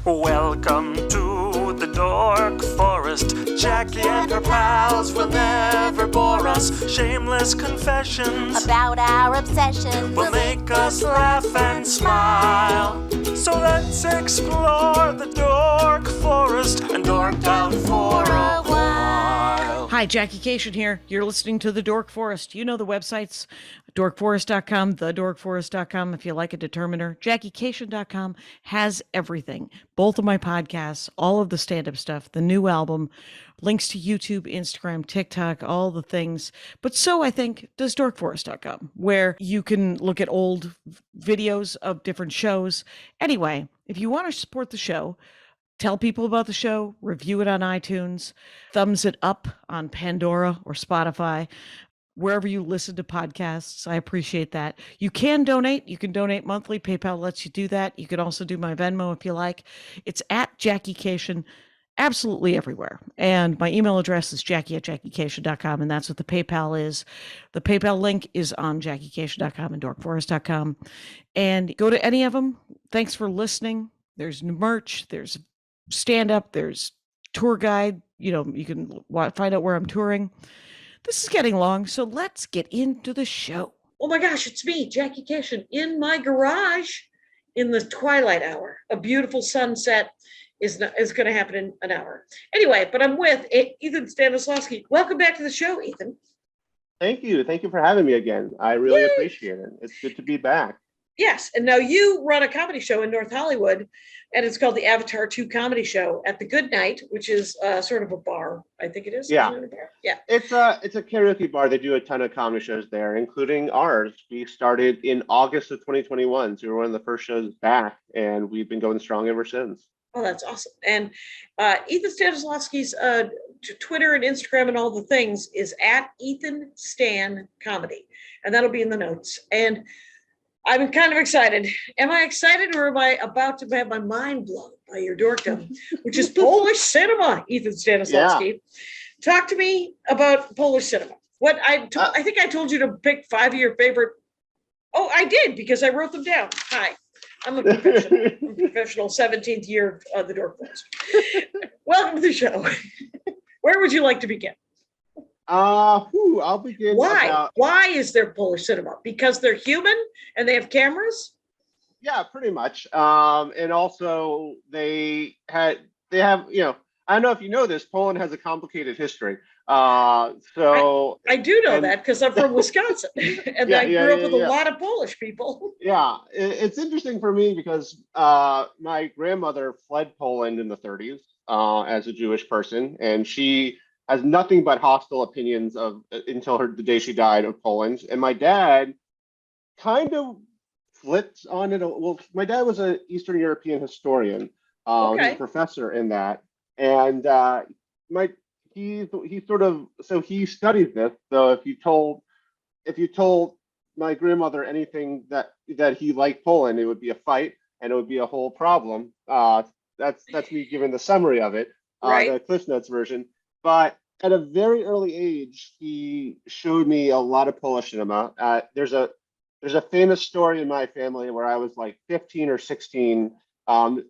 Welcome to the Dork Forest. Jackie and her pals will never bore us. Shameless confessions about our obsession will make us laugh and smile. So let's explore the Dork Forest and dork out for a while. Hi, Jackie Kashian here. You're listening to The Dork Forest. You know the websites, dorkforest.com, thedorkforest.com if you like a determiner. JackieKashian.com has everything. Both of my podcasts, all of the stand-up stuff, the new album, links to YouTube, Instagram, TikTok, all the things. But so, I think, does dorkforest.com, where you can look at old videos of different shows. Anyway, if you want to support the show, tell people about the show, review it on iTunes, thumbs it up on Pandora or Spotify, wherever you listen to podcasts. I appreciate that. You can donate. You can donate monthly. PayPal lets you do that. You can also do my Venmo if you like. It's at Jackie Kashian, absolutely everywhere. And my email address is jackie@jackiekashian.com, and that's what the PayPal is. The PayPal link is on jackiekashian.com and dorkforest.com. And go to any of them. Thanks for listening. There's merch. There's stand-up, there's tour guide, you can find out where I'm touring. This is getting long, so let's get into the show. Oh my gosh, it's me, Jackie Kashian, in my garage in the twilight hour. A beautiful sunset is going to happen in an hour. Anyway, but I'm with Ethan Stanislawski. Welcome back to the show, Ethan. Thank you for having me again. I really appreciate it. It's good to be back. Yes, and now you run a comedy show in North Hollywood, and it's called the Avatar 2 Comedy Show at the Good Night, which is sort of a bar, I think it is. Yeah. Yeah. It's a karaoke bar. They do a ton of comedy shows there, including ours. We started in August of 2021, so we were one of the first shows back, and we've been going strong ever since. Oh, that's awesome. And Ethan Stanislawski's Twitter and Instagram and all the things is at Ethan Stan Comedy, and that'll be in the notes. And I'm kind of excited. Am I excited, or am I about to have my mind blown by your dorkdom, which is Polish cinema, Ethan Stanislawski? Yeah. Talk to me about Polish cinema. I think I told you to pick 5 of your favorite. Oh, I did, because I wrote them down. Hi, I'm a professional 17th year of the Dork Forest. Welcome to the show. Where would you like to begin? I'll begin. Why is there Polish cinema? Because they're human and they have cameras? Yeah, pretty much. And also they have, I don't know if you know this, Poland has a complicated history. I do know that because I'm from Wisconsin and I grew up with a lot of Polish people. Yeah, it's interesting for me because my grandmother fled Poland in the 30s as a Jewish person, and she has nothing but hostile opinions until the day she died of Poland. And my dad kind of flipped on it. Well, my dad was an Eastern European historian. He's a professor in that. And he studied this. So if you told my grandmother anything that he liked Poland, it would be a fight and it would be a whole problem. That's me giving the summary of it, the Cliff Notes version. But at a very early age, he showed me a lot of Polish cinema. There's a famous story in my family where I was like 15 or 16.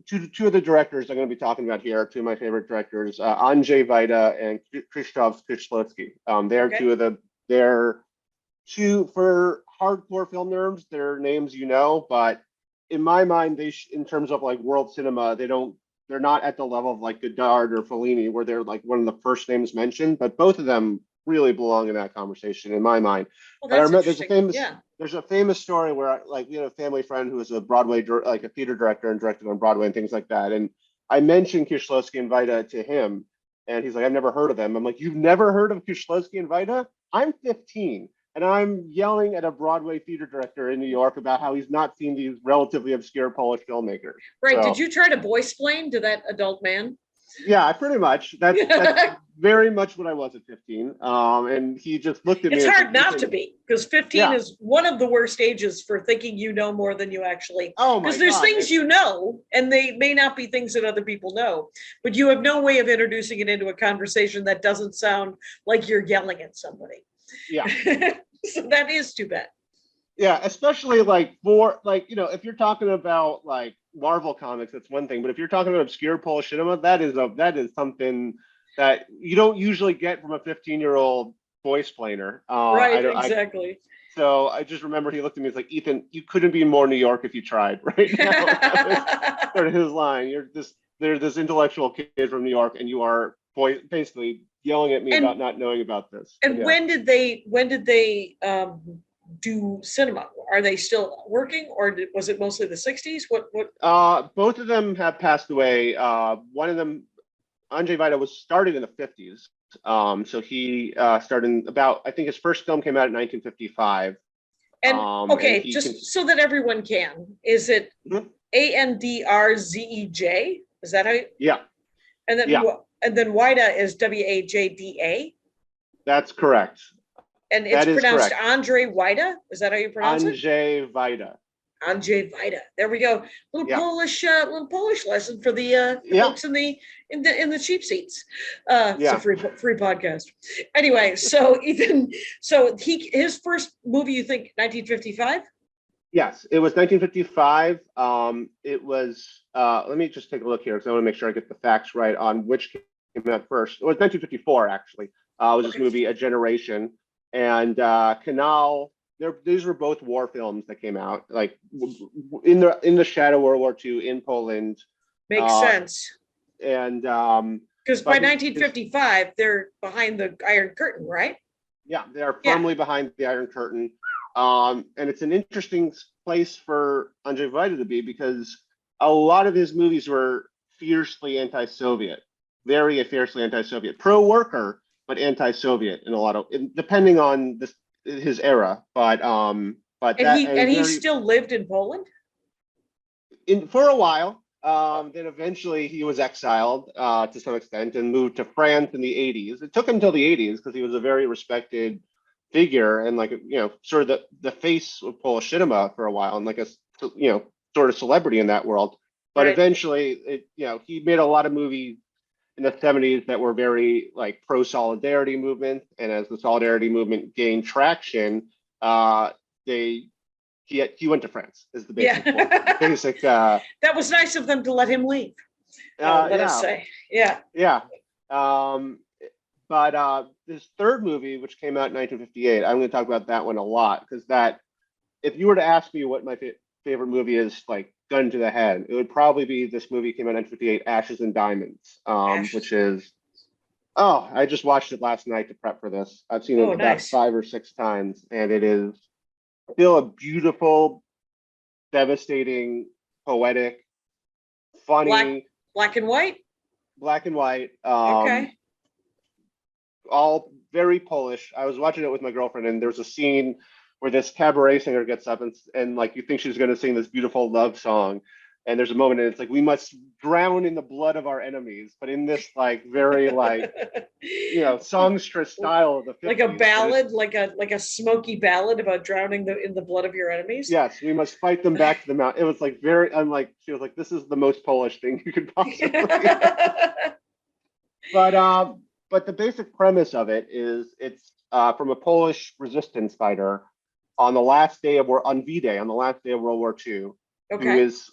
Two of the directors I'm going to be talking about here are two of my favorite directors, Andrzej Wajda and Krzysztof Kieślowski. They're two, for hardcore film nerds, their names but in my mind, in terms of like world cinema, they're not at the level of like Godard or Fellini, where they're like one of the first names mentioned, but both of them really belong in that conversation in my mind. Well, but I remember there's a famous story where we had a family friend who was a Broadway, like a theater director and directed on Broadway and things like that. And I mentioned Kieślowski and Wajda to him, and he's like, I've never heard of them. I'm like, you've never heard of Kieślowski and Wajda? I'm 15. And I'm yelling at a Broadway theater director in New York about how he's not seen these relatively obscure Polish filmmakers. Right. So, did you try to boy-splain to that adult man? Yeah, pretty much. That's very much what I was at 15. And he just looked at me. It's hard not to be, because 15 is one of the worst ages for thinking you know more than you actually. Oh, my God. Because there's things you know, and they may not be things that other people know, but you have no way of introducing it into a conversation that doesn't sound like you're yelling at somebody. Yeah. So that is too bad. Yeah, especially if you're talking about Marvel comics, that's one thing. But if you're talking about obscure Polish cinema, that is something that you don't usually get from a 15-year-old voice planer. Right, exactly. So I just remember he looked at me, he's like, Ethan, you couldn't be more New York if you tried right now. That was sort of his line. There's this intellectual kid from New York, and you are basically yelling at me about not knowing about this. And when did they do cinema? Are they still working, or was it mostly the 60s? What? Both of them have passed away. One of them, Andrzej Wajda, was started in the 50s. So he started in I think his first film came out in 1955. And okay, and just so that everyone can, is it Andrzej? Is that how you? Yeah. And then Wajda is Wajda. That's correct. And it's pronounced Andrzej Wajda. Is that how you pronounce it? Andrzej Wajda. Andrzej Wajda. There we go. Little Polish lesson for the folks in the cheap seats. It's a free podcast. Anyway, so Ethan, his first movie, you think 1955? Yes, it was 1955. It was. Let me just take a look here because I want to make sure I get the facts right on which came out first. It was 1954 actually. It was this movie, A Generation, and Canal. These were both war films that came out, like in the shadow of World War II in Poland. Makes sense. And because by 1955, they're behind the Iron Curtain, right? Yeah, they are firmly behind the Iron Curtain. And it's an interesting place for Andrzej Wajda to be because a lot of his movies were fiercely anti-Soviet, very fiercely anti-Soviet, pro-worker, but anti-Soviet in a lot of, depending on his era. But he still lived in Poland for a while. Then eventually he was exiled to some extent and moved to France in the 80s. It took him until the 80s because he was a very respected figure and sort of the face of Polish cinema for a while and like a sort of celebrity in that world. But eventually he made a lot of movies in the 70s that were very like pro solidarity movement, and as the solidarity movement gained traction, he went to France is the basic point. Basic that was nice of them to let him leave. Let us say. But this third movie, which came out in 1958, I'm going to talk about that one a lot because if you were to ask me what my favorite movie is, like gun to the head, it would probably be this movie came out in 1958, Ashes and Diamonds, which is, I just watched it last night to prep for this. I've seen it about 5 or 6 times, and it is still a beautiful, devastating, poetic, funny. Black and white? Black and white. Okay. All very Polish. I was watching it with my girlfriend, and there's a scene where this cabaret singer gets up and like you think she's going to sing this beautiful love song, and there's a moment and it's like we must drown in the blood of our enemies, but in this like very like songstress style of the 50s. Like a ballad, like a smoky ballad about drowning in the blood of your enemies. Yes, we must fight them back to the mountain. It was like she was like, this is the most Polish thing you could possibly. But the basic premise of it is it's from a Polish resistance fighter on the last day of on V-Day, on the last day of World War II, he's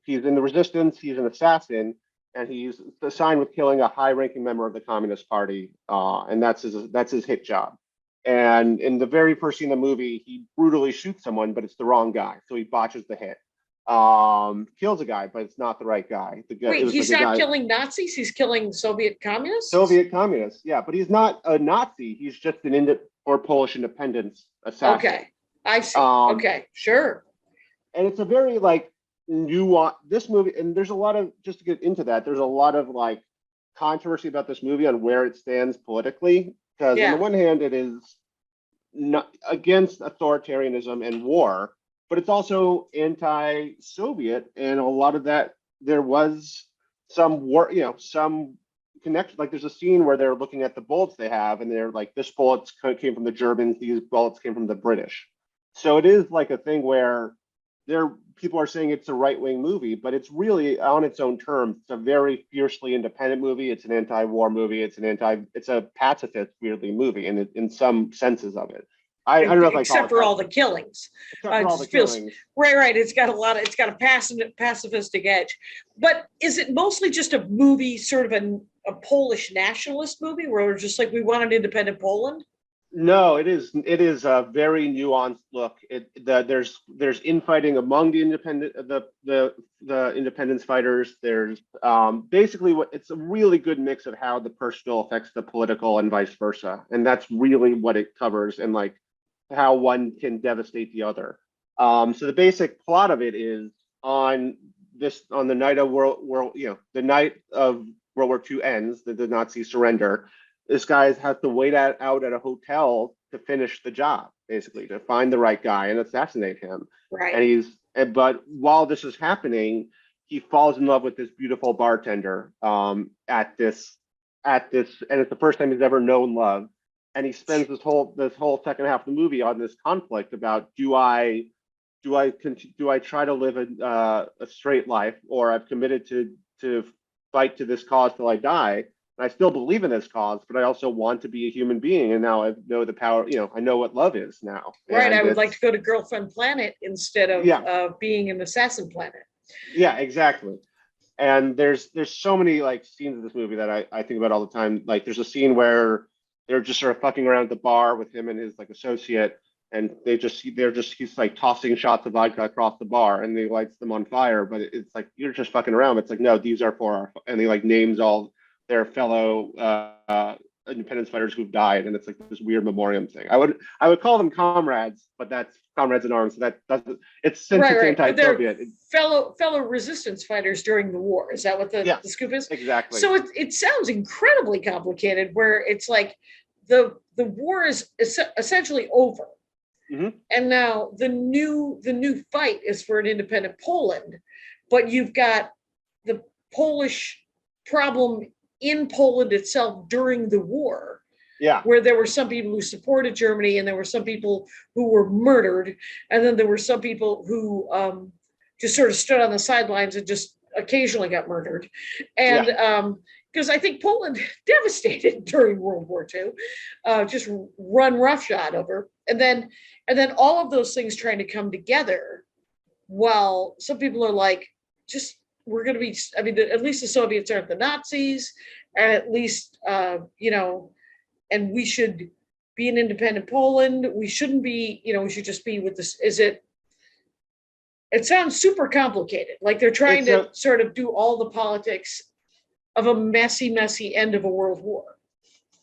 in the resistance, he's an assassin, and he's assigned with killing a high-ranking member of the Communist Party, and that's his hit job. And in the very first scene of the movie, he brutally shoots someone, but it's the wrong guy, so he botches the hit. Kills a guy, but it's not the right guy. Wait, he's not killing Nazis, he's killing Soviet communists? Soviet communists, yeah, but he's not a Nazi, he's just for Polish independence assassin. Okay, I see. Okay, sure. And it's a very like nuanced, this movie, and there's a lot of, just to get into that, there's a lot of like controversy about this movie on where it stands politically, because on the one hand, it is not against authoritarianism and war, but it's also anti-Soviet, and a lot of that, there was some war, some connection. Like there's a scene where they're looking at the bullets they have, and they're like, this bullet came from the Germans, these bullets came from the British. So it is like a thing where people are saying it's a right-wing movie, but it's really on its own terms. It's a very fiercely independent movie. It's an anti-war movie. It's a pacifist, weirdly, movie in some senses of it. I don't know if I call except it for that. all the killings. Except for all the It feels- killings. Right. It's got a pacifistic edge. But is it mostly just a movie, sort of a Polish nationalist movie where we're just like, we want an independent Poland? No, it is a very nuanced look. There's infighting among the independence fighters. There's basically it's a really good mix of how the personal affects the political and vice versa, and that's really what it covers, and like how one can devastate the other. So the basic plot of it is on the night of the night of World War II ends, the Nazis surrender. This guy has to wait out at a hotel to finish the job, basically, to find the right guy and assassinate him. Right. But while this is happening, he falls in love with this beautiful bartender at this, and it's the first time he's ever known love. And he spends this whole second half of the movie on this conflict about do I try to live a straight life, or I've committed to fight to this cause till I die. And I still believe in this cause, but I also want to be a human being. And now I know the power, I know what love is now. Right. And I would like to go to Girlfriend Planet instead of being an assassin planet. Yeah, exactly. And there's so many like scenes in this movie that I think about all the time. Like there's a scene where they're just sort of fucking around at the bar with him and his like associate, and he's like tossing shots of vodka across the bar, and he lights them on fire. But it's like, you're just fucking around. It's like, no, these are for our, and he like names all their fellow independence fighters who've died, and it's like this weird memoriam thing. I would call them comrades, but that's comrades in arms. So that doesn't. It's since it's anti-Soviet. Fellow resistance fighters during the war. Is that what the scoop is? Exactly. So it sounds incredibly complicated. Where it's like the war is essentially over, and now the new fight is for an independent Poland, but you've got the Polish problem in Poland itself during the war, where there were some people who supported Germany, and there were some people who were murdered, and then there were some people who just sort of stood on the sidelines and just occasionally got murdered, and because I think Poland devastated during World War II, just run roughshod over, and then all of those things trying to come together, while some people are like, just we're going to be, I mean, at least the Soviets aren't the Nazis, and at least, and we should be an independent Poland. We shouldn't be, we should just be with this. It sounds super complicated. Like they're trying to sort of do all the politics of a messy end of a world war.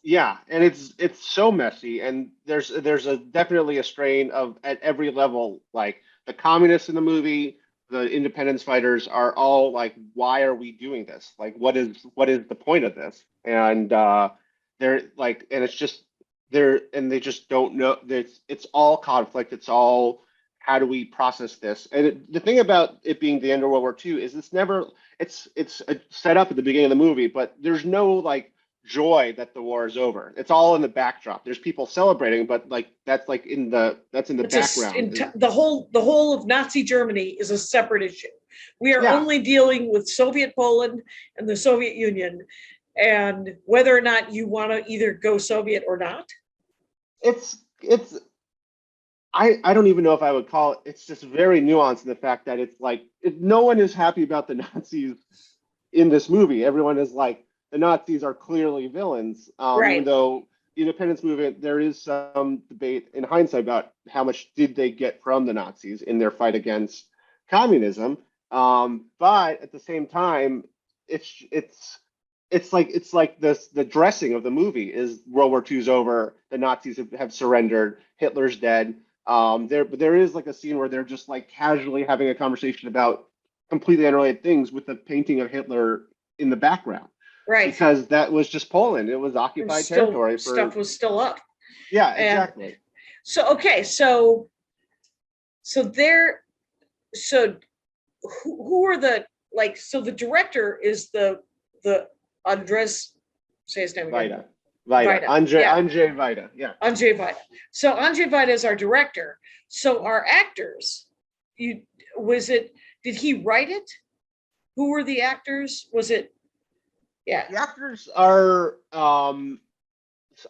Yeah, and it's so messy, and there's definitely a strain of at every level, like the communists in the movie, the independence fighters are all like, why are we doing this? Like, what is the point of this? And they're like, and it's just they just don't know. It's all conflict. It's all, how do we process this? And the thing about it being the end of World War II is it's set up at the beginning of the movie, but there's no like joy that the war is over. It's all in the backdrop. There's people celebrating, but like that's in the background. The whole of Nazi Germany is a separate issue. We are only dealing with Soviet Poland and the Soviet Union, and whether or not you want to either go Soviet or not. I don't even know if I would call it. It's just very nuanced in the fact that it's like no one is happy about the Nazis in this movie. Everyone is like, the Nazis are clearly villains, even though the independence movement, there is some debate in hindsight about how much did they get from the Nazis in their fight against communism. But at the same time, it's like this, the dressing of the movie is World War II's over, the Nazis have surrendered, Hitler's dead. There is like a scene where they're just like casually having a conversation about completely unrelated things with the painting of Hitler in the background. Right. Because that was just Poland. It was occupied territory. Stuff was still up. Yeah, exactly. So who are the, like, so the director is the Andres, say his name again. Vajda. Andrzej Vajda. Yeah. Andrzej Vajda. So Andrzej Vajda is our director. So our actors, did he write it? Who were the actors? Was it? Yeah. The actors are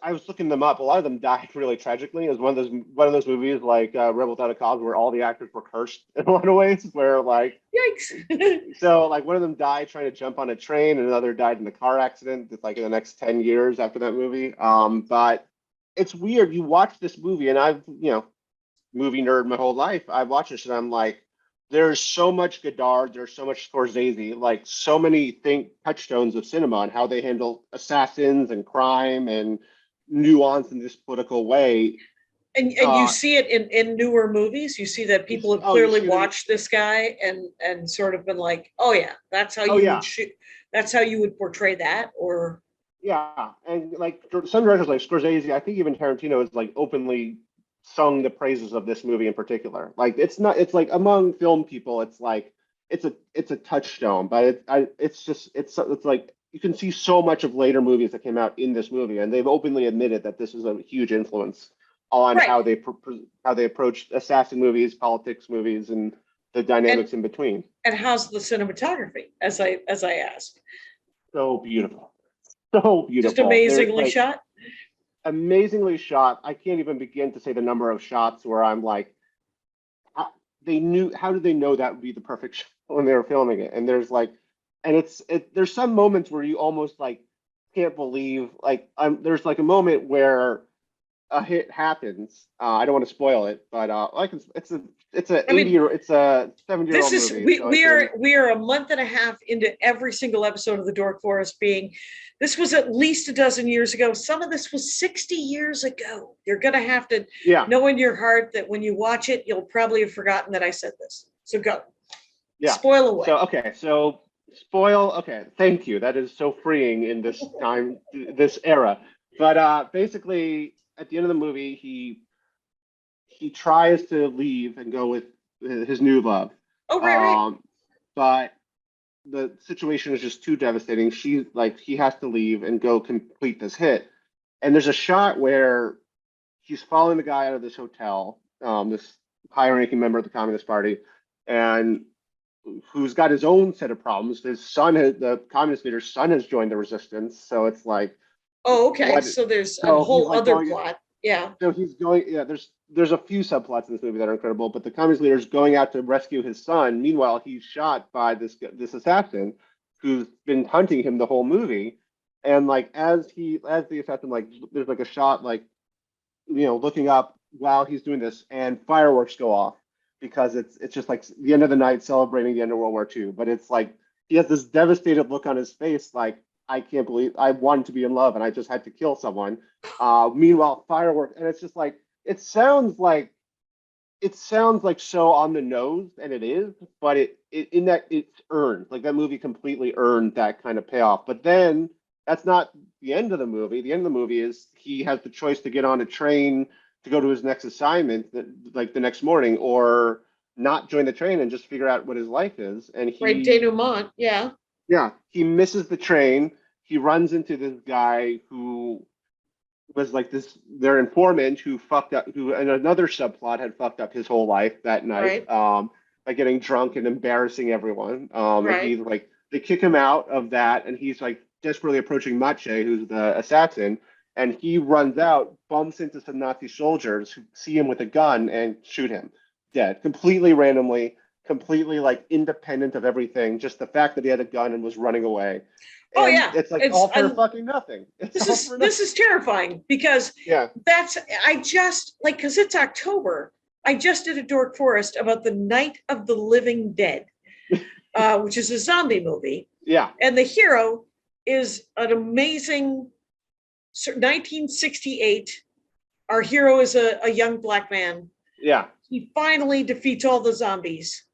I was looking them up. A lot of them died really tragically. It was one of those movies like Rebel Without a Cause where all the actors were cursed in a lot of ways. Where like, Yikes. so like one of them died trying to jump on a train, and another died in a car accident. It's like in the next 10 years after that movie. But it's weird. You watch this movie, and I've movie nerd my whole life. I watch this, and I'm like, there's so much Godard, there's so much Scorsese, like so many touchstones of cinema and how they handle assassins and crime and nuance in this political way. And you see it in newer movies. You see that people have clearly watched this guy and sort of been like, oh yeah, that's how you would shoot. That's how you would portray that. Or yeah, and like some directors like Scorsese, I think even Tarantino is like openly sung the praises of this movie in particular. Like it's like among film people, it's like it's a touchstone, but it's like you can see so much of later movies that came out in this movie, and they've openly admitted that this is a huge influence on how they approach assassin movies, politics movies, and the dynamics in between. And how's the cinematography? As I asked. So beautiful, so beautiful. Just amazingly shot. Amazingly shot. I can't even begin to say the number of shots where I'm like, how did they know that would be the perfect shot when they were filming it? And there's like, and there's some moments where you almost like can't believe, like there's like a moment where a hit happens. I don't want to spoil it, but it's a 70-year-old movie. We are a month and a half into every single episode of the Dork Forest being. This was at least a dozen years ago. Some of this was 60 years ago. You're going to have to know in your heart that when you watch it, you'll probably have forgotten that I said this. So go. Yeah. Spoil away. Spoil. Okay. Thank you. That is so freeing in this time, this era. But basically, at the end of the movie, he tries to leave and go with his new love. Oh, right. But the situation is just too devastating. He has to leave and go complete this hit. And there's a shot where he's following the guy out of this hotel, this high-ranking member of the Communist Party, and who's got his own set of problems. The communist leader's son has joined the resistance. So it's like, oh, okay. So there's a whole other plot. Yeah. So he's going. Yeah. There's a few subplots in this movie that are incredible, but the communist leader is going out to rescue his son. Meanwhile, he's shot by this assassin who's been hunting him the whole movie. And like as the assassin, like there's like a shot like looking up while he's doing this, and fireworks go off because it's just like the end of the night celebrating the end of World War II. But it's like he has this devastated look on his face, like, I can't believe I wanted to be in love and I just had to kill someone. Meanwhile, fireworks, and it's just like it sounds like so on the nose, and it is, but it's earned. Like that movie completely earned that kind of payoff. But then that's not the end of the movie. The end of the movie is he has the choice to get on a train to go to his next assignment, like the next morning, or not join the train and just figure out what his life is. And denouement, yeah. Yeah, he misses the train. He runs into this guy who was like their informant who fucked up, who in another subplot had fucked up his whole life that night, by getting drunk and embarrassing everyone. And he's like, they kick him out of that, and he's like desperately approaching Mache, who's the assassin, and he runs out, bumps into some Nazi soldiers who see him with a gun and shoot him dead, completely randomly. Completely like independent of everything, just the fact that he had a gun and was running away. And it's like all for fucking nothing. This is terrifying because because it's October. I just did a Dork Forest about the Night of the Living Dead, which is a zombie movie. Yeah, and the hero is an amazing 1968. Our hero is a young black man. Yeah, he finally defeats all the zombies.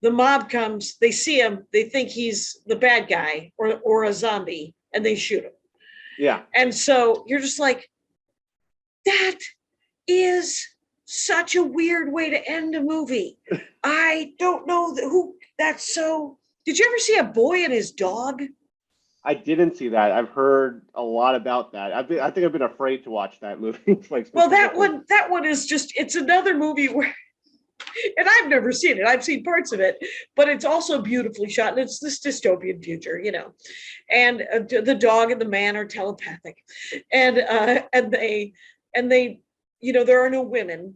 The mob comes, they see him, they think he's the bad guy or a zombie, and they shoot him. Yeah. And so you're just like, that is such a weird way to end a movie. I don't know that's so. Did you ever see A Boy and His Dog? I didn't see that. I've heard a lot about that. I think I've been afraid to watch that movie. Well, that one is just, it's another movie where and I've never seen it. I've seen parts of it, but it's also beautifully shot, and it's this dystopian future, And the dog and the man are telepathic, and they, there are no women,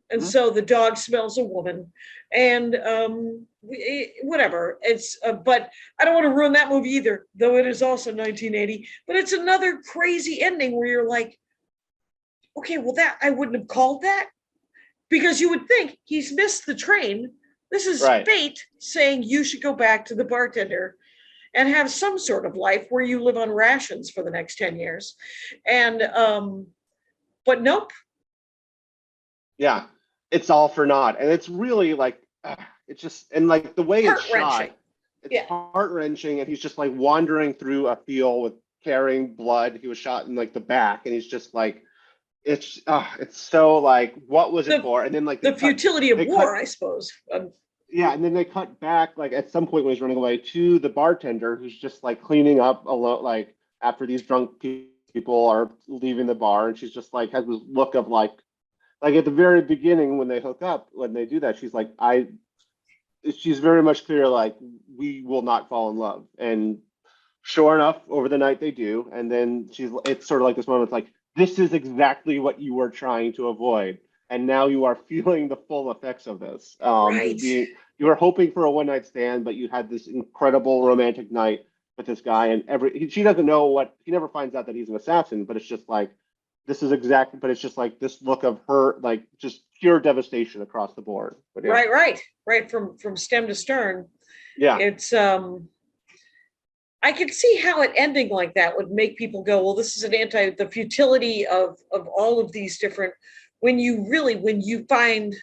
and so the dog smells a woman, and whatever. It's but I don't want to ruin that movie either, though it is also 1980. But it's another crazy ending where you're like, okay, well, that I wouldn't have called that, because you would think he's missed the train. This is fate saying you should go back to the bartender and have some sort of life where you live on rations for the next 10 years. And but nope. Yeah, it's all for naught. And it's really like, it's just, and like the way it's shot, it's heart-wrenching. And he's just like wandering through a field with carrying blood. He was shot in like the back, and he's just like, it's so like, what was it for? And then like the futility of war, I suppose. Yeah, and then they cut back like at some point when he's running away to the bartender, who's just like cleaning up alone, like after these drunk people are leaving the bar, and she's just like has this look of like at the very beginning when they hook up, when they do that, she's like, she's very much clear like we will not fall in love, and sure enough, over the night they do, and then it's sort of like this moment, like, this is exactly what you were trying to avoid. And now you are feeling the full effects of this. You were hoping for a one-night stand, but you had this incredible romantic night with this guy, and she doesn't know he never finds out that he's an assassin, but it's just like, this is exactly, but it's just like this look of her, like just pure devastation across the board. But, yeah. Right. From stem to stern. Yeah. It's, I could see how it ending like that would make people go, well, this is the futility of all of these different, when you find,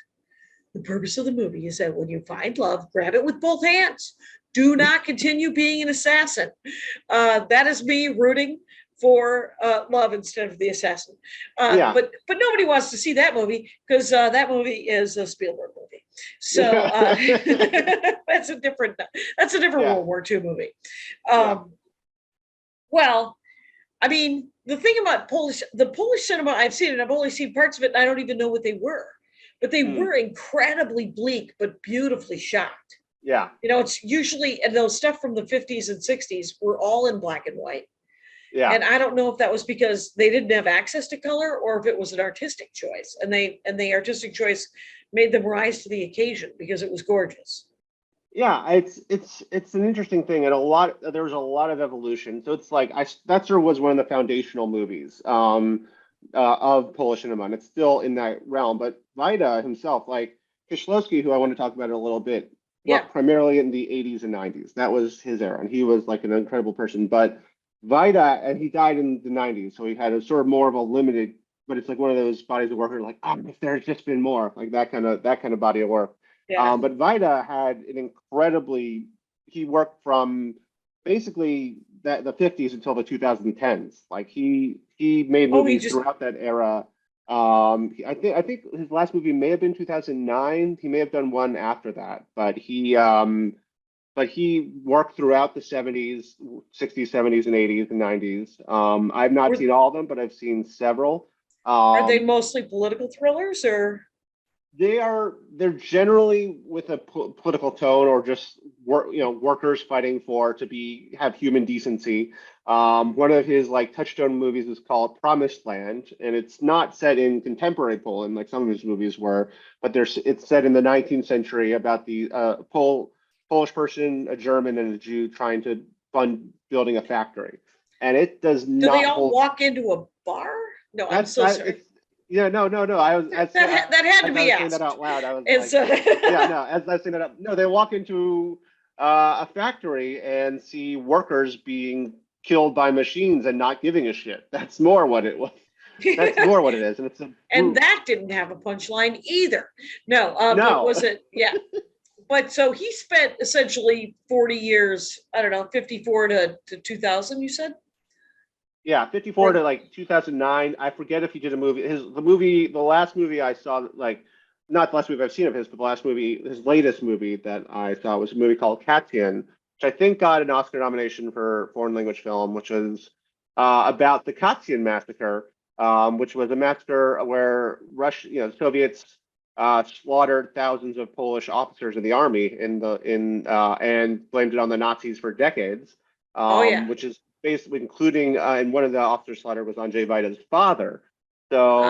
the purpose of the movie is that when you find love, grab it with both hands. Do not continue being an assassin. That is me rooting for love instead of the assassin. But nobody wants to see that movie, because that movie is a Spielberg movie. So that's a different World War II movie. Well, I mean, the thing about the Polish cinema I've seen, and I've only seen parts of it, and I don't even know what they were, but they were incredibly bleak but beautifully shot. Yeah. It's usually, and those stuff from the 50s and 60s were all in black and white. Yeah. And I don't know if that was because they didn't have access to color, or if it was an artistic choice, and the artistic choice made them rise to the occasion because it was gorgeous. Yeah, it's an interesting thing, and there was a lot of evolution. So it's like that sort of was one of the foundational movies of Polish cinema, and it's still in that realm. But Vaida himself, like Kieślowski, who I want to talk about in a little bit, worked primarily in the 80s and 90s. That was his era, and he was like an incredible person. But Vaida, and he died in the 90s, so he had a sort of more of a limited, but it's like one of those bodies of work where like, if there's just been more, like that kind of body of work. Yeah. But Vaida had he worked from basically the 50s until the 2010s. Like he made movies throughout that era. I think his last movie may have been 2009. He may have done one after that, but he worked throughout the 70s, 60s, 70s, and 80s and 90s. I've not seen all of them, but I've seen several. Are they mostly political thrillers, or? They're generally with a political tone, or just workers fighting to have human decency. One of his like touchstone movies is called Promised Land, and it's not set in contemporary Poland like some of his movies were, but it's set in the 19th century about the Polish person, a German, and a Jew trying to fund building a factory, and it does not. Do they all walk into a bar? No, I'm so sorry. Yeah, no. That had to be asked. Saying that out loud. I was as I was saying that out. No, they walk into a factory and see workers being killed by machines and not giving a shit. That's more what it was. That's more what it is, and that didn't have a punchline either. No. No. Was it? Yeah. But so he spent essentially 40 years. I don't know, 54 to 2000. You said. Yeah, 54 to like 2009. I forget if he did a movie. The last movie I saw, like, not the last movie I've seen of his, but the last movie, his latest movie that I saw was a movie called Katian, which I think got an Oscar nomination for foreign language film, which was about the Katian massacre, which was a massacre where the Soviets slaughtered thousands of Polish officers in the army and blamed it on the Nazis for decades. Oh, yeah. Which is basically including and one of the officers slaughtered was Andrzej Wajda's father. So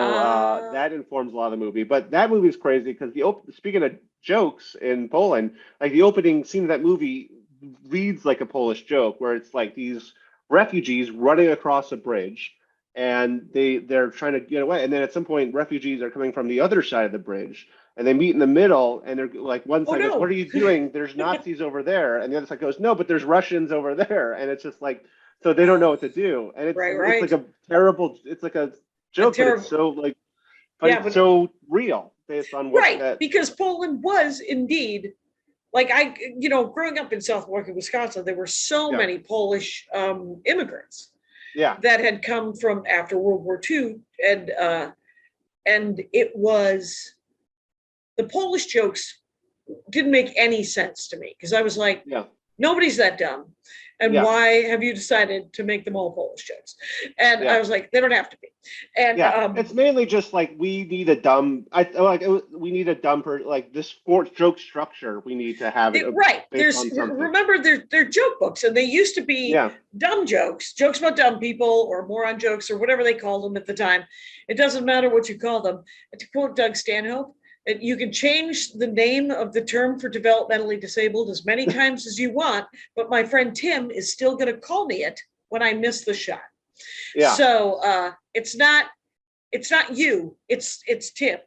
that informs a lot of the movie. But that movie is crazy because speaking of jokes in Poland, like the opening scene of that movie reads like a Polish joke, where it's like these refugees running across a bridge, and they're trying to get away. And then at some point, refugees are coming from the other side of the bridge, and they meet in the middle, and they're like, one side goes, "What are you doing? There's Nazis over there," and the other side goes, "No, but there's Russians over there," and it's just like, so they don't know what to do, and it's like a terrible, it's like a joke, but it's so like, but it's so real based on what because Poland was indeed, like growing up in South Milwaukee, Wisconsin, there were so many Polish immigrants that had come from after World War II, and it was, the Polish jokes didn't make any sense to me, because I was like, nobody's that dumb. And why have you decided to make them all Polish jokes? And I was like, they don't have to be. And it's mainly just like, we need a dumb, we need a dumb like this sports joke structure. We need to have it remember they're joke books, and they used to be dumb jokes about dumb people or moron jokes or whatever they called them at the time. It doesn't matter what you call them. And to quote Doug Stanhope, you can change the name of the term for developmentally disabled as many times as you want, but my friend Tim is still going to call me it when I miss the shot. So it's not you, it's Tim.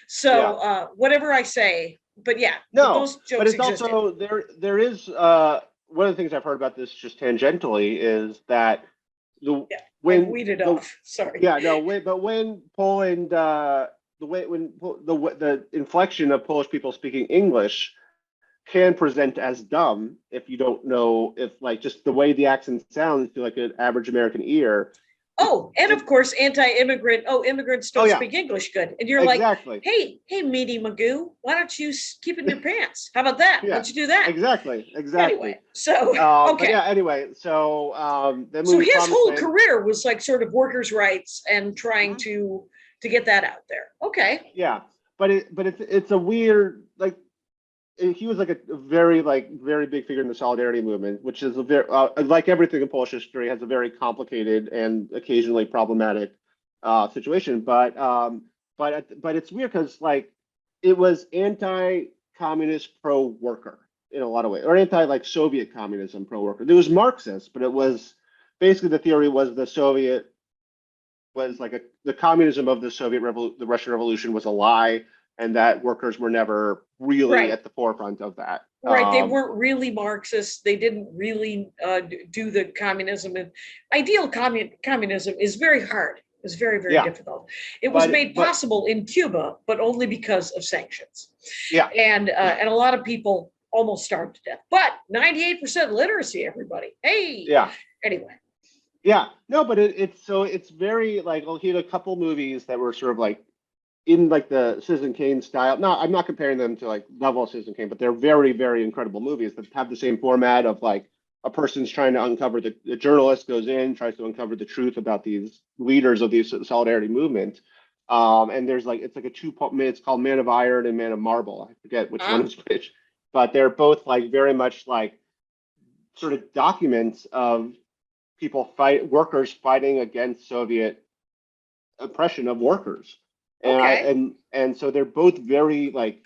So whatever I say, but those jokes but it's existed. also there is one of the things I've heard about this just tangentially is that when weeded off. Sorry. But when Poland. The inflection of Polish people speaking English can present as dumb if you don't know, if like just the way the accent sounds to like an average American ear. Oh, and of course, anti-immigrant. Oh, immigrants don't speak English good, and you're like, hey, meaty Magoo, why don't you keep in your pants? How about that? Why don't you do that? Exactly. Anyway, so okay. So so his whole career was like sort of workers' rights and trying to get that out there. Okay. Yeah, but it's a weird, like, he was like a very big figure in the Solidarity movement, which is a very like everything in Polish history, has a very complicated and occasionally problematic situation. But it's weird because like it was anti-communist pro-worker in a lot of ways, or like Soviet communism pro-worker. It was Marxist, but it was basically, the theory was the Soviet was like the communism of the the Russian Revolution was a lie, and that workers were never really at the forefront of that. Right, they weren't really Marxists. They didn't really do the communism. And ideal communism is very hard. It's very, very difficult. It was made possible in Cuba, but only because of sanctions. Yeah, and a lot of people almost starved to death. But 98% literacy, everybody. Hey. Yeah. Anyway. Yeah, no, but it's very like, well, he had a couple movies that were sort of like in like the Citizen Kane style. No, I'm not comparing them to like level of Citizen Kane, but they're very, very incredible movies that have the same format of like a person's trying to uncover, the journalist goes in, tries to uncover the truth about these leaders of the Solidarity movement. And there's like, it's like a 2 minutes called Man of Iron and Man of Marble. I forget which one is which, but they're both like very much like sort of documents of workers fighting against Soviet oppression of workers. And so they're both very like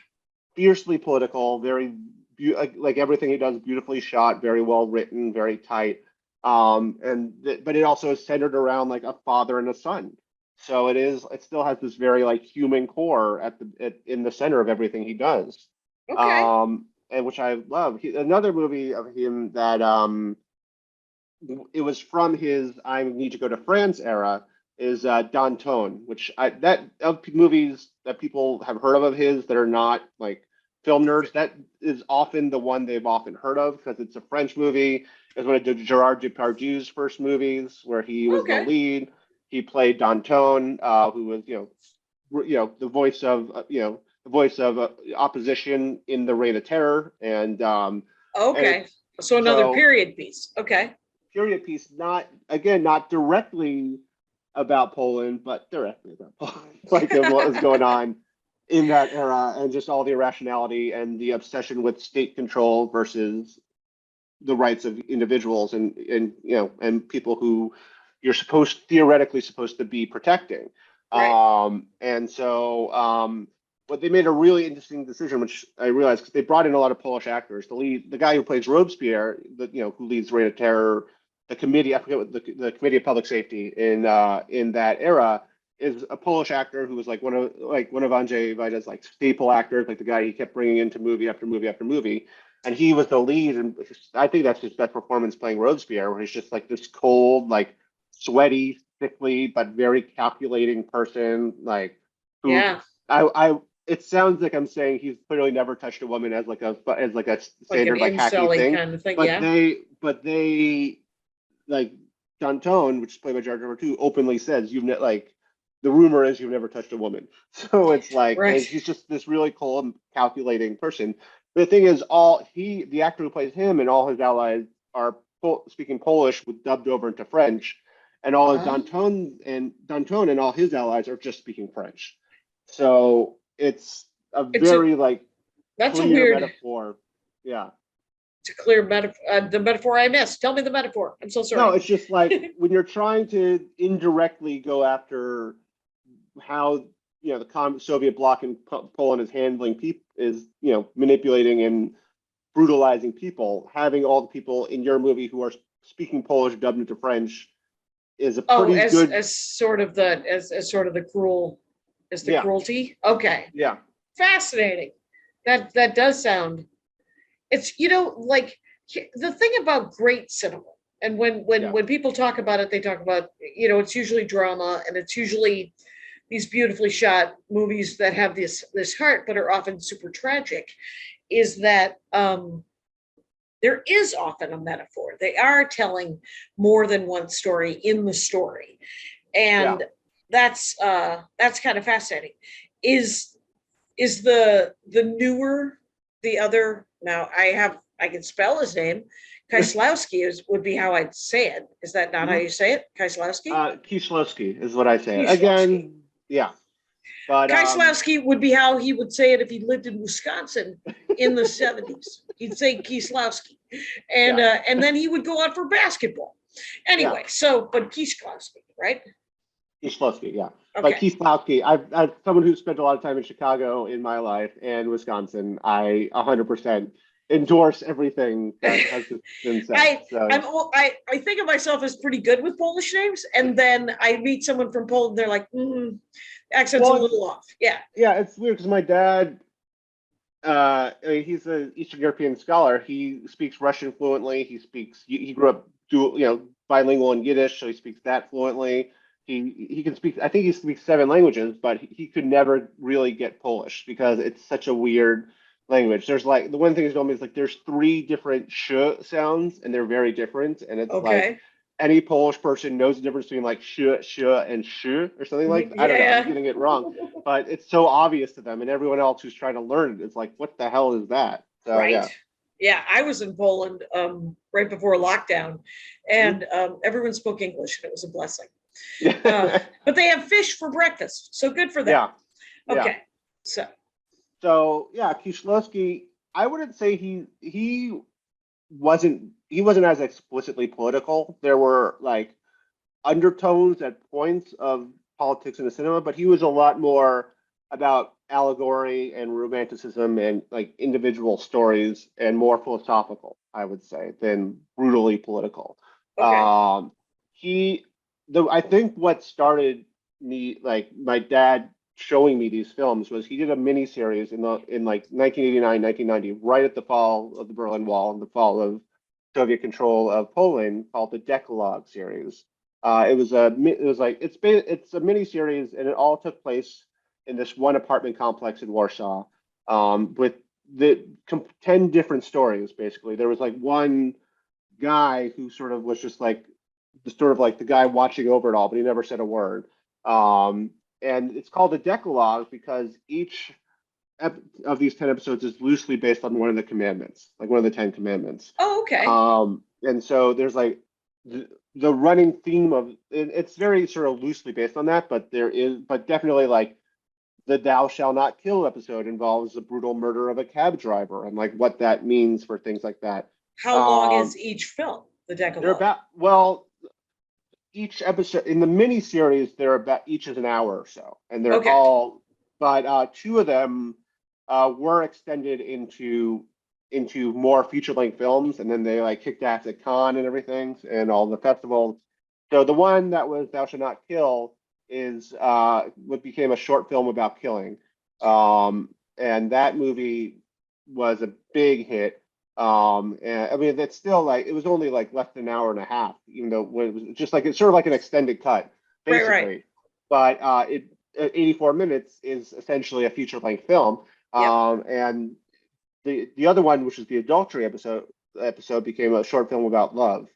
fiercely political, very like everything he does beautifully shot, very well written, very tight. But it also is centered around like a father and a son. So it still has this very like human core in the center of everything he does. And which I love. Another movie of him that it was from his I Need to Go to France era is Danton, which of movies that people have heard of his that are not like film nerds, that is often the one they've often heard of because it's a French movie. It was one of Gerard Depardieu's first movies where he was the lead. He played Danton, who was the voice of opposition in the Reign of Terror, and so another period piece. Period piece, not directly about Poland, but directly about Poland, like of what was going on in that era, and just all the irrationality and the obsession with state control versus the rights of individuals and people who you're theoretically supposed to be protecting. Right. And so, but they made a really interesting decision, which I realized because they brought in a lot of Polish actors. The guy who plays Robespierre, who leads Reign of Terror, the committee, I forget what the Committee of Public Safety in that era, is a Polish actor who was one of Andrzej Wajda's staple actors, the guy he kept bringing into movie after movie after movie. And he was the lead, and I think that's his best performance playing Robespierre, where he's just this cold, sweaty, sickly, but very calculating person, who Yeah. it sounds like I'm saying he's clearly never touched a woman as a standard an hacky incel-y thing. kind of thing, But yeah. they Danton, which is played by Jar Jar 2, openly says the rumor is you've never touched a woman. So it's Right. and he's just this really cold, calculating person. But the thing is, the actor who plays him and all his allies are speaking Polish with dubbed over into French, and all his Danton and all his allies are just speaking French. So it's a very that's clear a weird metaphor. Yeah. It's a clear metaphor. The metaphor I missed. Tell me the metaphor. I'm so sorry. No, it's just when you're trying to indirectly go after how the Soviet bloc in Poland is handling people, is manipulating and brutalizing people. Having all the people in your movie who are speaking Polish dubbed into French is a pretty good as sort of the cruelty. Okay. Yeah. Fascinating. That does sound. It's the thing about great cinema, and when people talk about it, they talk about it's usually drama, and it's usually these beautifully shot movies that have this heart but are often super tragic, is that there is often a metaphor. They are telling more than one story in the story, and that's kind of fascinating. Is the newer, the other, now I can spell his name, Kieslowski would be how I'd say it. Is that not how you say it? Kieslowski? Kieslowski is what I say. Kieslowski. Again, yeah. But Kieslowski would be how he would say it if he lived in Wisconsin in the 70s. He'd say Kieslowski. And then he would go out for basketball. Anyway, but Kieslowski, right? Kieslowski, yeah. Okay. But Kieslowski, I've someone who spent a lot of time in Chicago in my life and Wisconsin. I 100% endorse everything that has been said. I think of myself as pretty good with Polish names, and then I meet someone from Poland, they're like, accent's a little off. Yeah. Yeah, it's weird because my dad, he's an Eastern European scholar. He speaks Russian fluently. He grew up bilingual in Yiddish, so he speaks that fluently. He can speak, I think he speaks 7 languages, but he could never really get Polish because it's such a weird language. There's the one thing he's told me is there's 3 different sh sounds and they're very different. And it's any Polish person knows the difference between sh, and sh or something like that. I don't know, I'm getting it wrong, but it's so obvious to them, and everyone else who's trying to learn it is what the hell is that? So, right. Yeah, I was in Poland right before lockdown, and everyone spoke English, and it was a blessing. But they have fish for breakfast, so good for them. Yeah. Okay. So yeah, Kieslowski, I wouldn't say he wasn't as explicitly political. There were undertones at points of politics in the cinema, but he was a lot more about allegory and romanticism and individual stories and more philosophical, I would say, than brutally political. Okay. I think what started me, my dad showing me these films, was he did a mini series in 1989, 1990, right at the fall of the Berlin Wall and the fall of Soviet control of Poland, called the Decalogue Series. It's a mini series, and it all took place in this one apartment complex in Warsaw, with the 10 different stories. Basically, there was one guy who sort of was just the guy watching over it all, but he never said a word. And it's called the Decalogue because each of these 10 episodes is loosely based on one of the commandments, one of the 10 commandments. Oh, okay. And so there's the running theme of it's very sort of loosely based on that, but definitely the "Thou shall not kill" episode involves the brutal murder of a cab driver and like what that means for things like that. How long is each film? The Decalogue. They're about, well, each episode in the mini series, they're about, each is an hour or so, and they're Okay. all, but two of them were extended into more feature-length films, and then they like kicked ass at Cannes and everything and all the festivals. So the one that was "Thou Shalt Not Kill" is what became a short film about killing, and that movie was a big hit. And I mean, that's still like, it was only like less than an hour and a half, even though when it was just like, it's sort of like an extended cut, basically. Right. But it 84 minutes is essentially a feature length film. And the other one, which is the adultery episode, became a short film about love.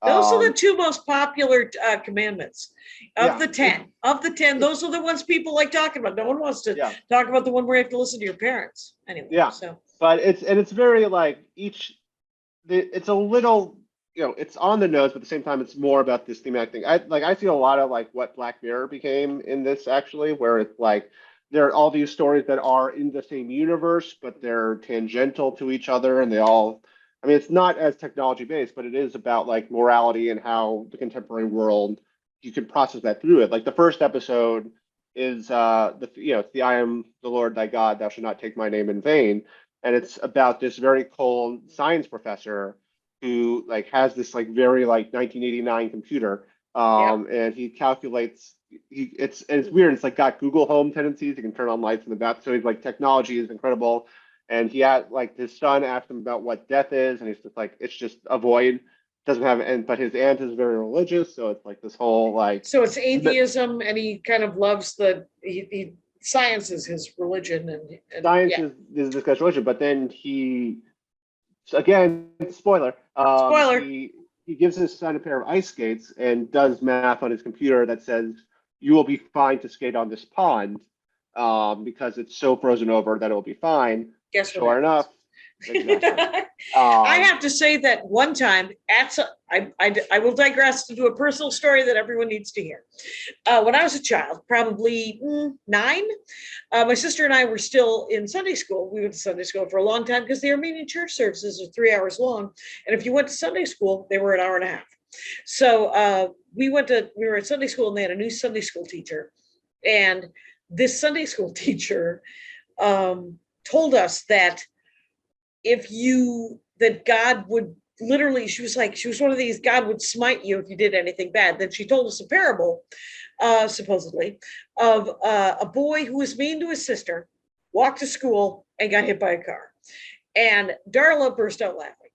Those are the two most popular commandments of the 10. Of the 10, those are the ones people like talking about. No one wants to talk about the one where you have to listen to your parents anyway. Yeah. So, but it's very like it's a little, it's on the nose, but at the same time, it's more about this thematic thing. I see a lot of like what Black Mirror became in this actually, where it's like there are all these stories that are in the same universe, but they're tangential to each other, and they all. I mean, it's not as technology based, but it is about like morality and how the contemporary world, you can process that through it. Like the first episode is it's the "I am the Lord thy God, thou shalt not take my name in vain," and it's about this very cold science professor who like has this like very like 1989 computer, and he calculates. It's weird. It's like got Google Home tendencies. You can turn on lights in the bath. So he's like, technology is incredible. And he had like his son asked him about what death is, and he's just like, it's just a void. Doesn't have, and but his aunt is very religious, so it's like this whole like. So it's atheism, and he kind of loves he science is his religion, and science is this guy's religion. But then again, spoiler. Spoiler. He gives his son a pair of ice skates and does math on his computer that says you will be fine to skate on this pond, because it's so frozen over that it will be fine. Guess what? Sure enough. Exactly. I have to say that one time I will digress to do a personal story that everyone needs to hear. When I was a child, probably 9, my sister and I were still in Sunday school. We went to Sunday school for a long time because the Armenian church services are 3 hours long. And if you went to Sunday school, they were an hour and a half. So we were at Sunday school, and they had a new Sunday school teacher. And this Sunday school teacher told us that that God would literally, she was one of these, God would smite you if you did anything bad. Then she told us a parable, supposedly, of a boy who was mean to his sister, walked to school and got hit by a car. And Darla burst out laughing.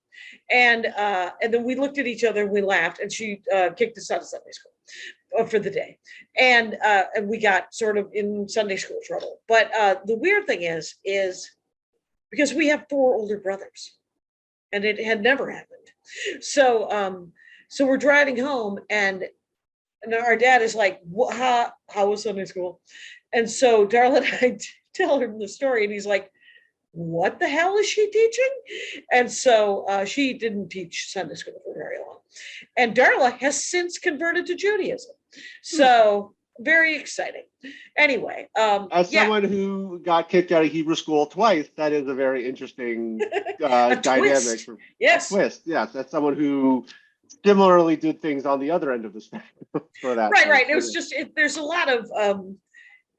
And then we looked at each other and we laughed, and she kicked us out of Sunday school for the day. And we got sort of in Sunday school trouble. But the weird thing is because we have 4 older brothers, and it had never happened. So we're driving home, and our dad is like, how was Sunday school? And so Darla and I tell him the story, and he's like, what the hell is she teaching? And so she didn't teach Sunday school for very long. And Darla has since converted to Judaism. So very exciting. Anyway. As someone who got kicked out of Hebrew school twice, that is a very interesting dynamic. Yes. A twist. Yes. That's someone who similarly did things on the other end of the spectrum for that. Right. It was just, there's a lot of,